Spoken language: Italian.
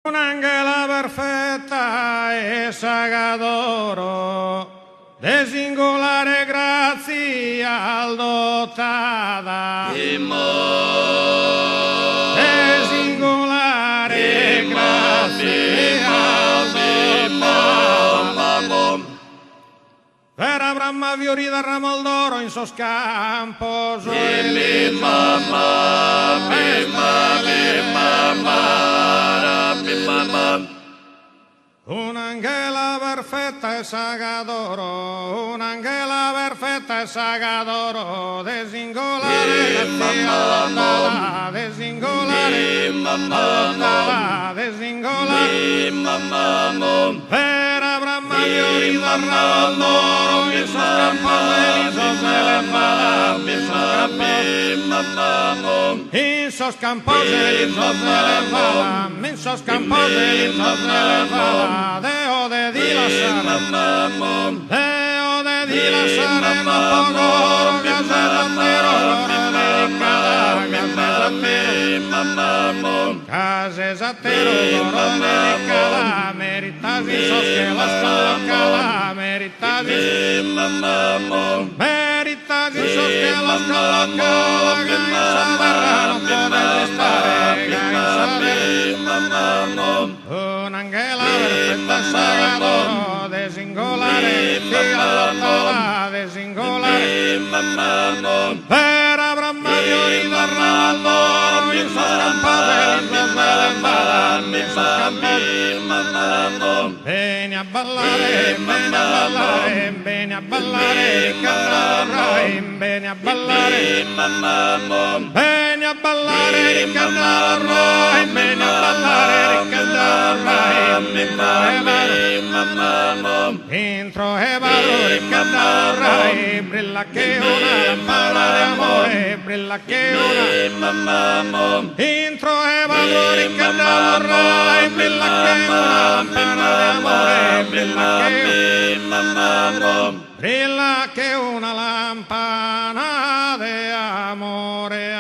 Un'angela perfetta e sagadoro, de singolare grazia al dotata, de singolare grazia al dotata. Vera Brahma fiorita ramo d'oro in so scampo, un'angela perfetta e sagadoro, un'angela perfetta e sagadoro, de singolare grazia, de singolare all'ottava, de singolare. Vera Brahma fiorita ramo d'oro, mi so scampo in sos campos de vala, in sos campos de vala, deo de di la sara, deo de di la sara, no poco oro che se davvero case esattero d'oro dedicada, meritasi sos che las collocada, meritasi sos che las collocada, che in saberra non può restare, che in saberra. Un'angela perfetta sagadoro, de singolare fia all'ottava, de singolare. Vera Brahma fiorita ramo d'oro, in sos campos in sos bala, in sos campos. Bene a ballare, bene a ballare, bene a ballare, cantarai, bene a ballare, bene a ballare, cantarai, bene a ballare, cantarai, entro e vado, cantarai, brilla che una lampada di amore, brilla che una, entro e vado, cantarai, brilla che una lampada di amore, brilla che una lampana de amore.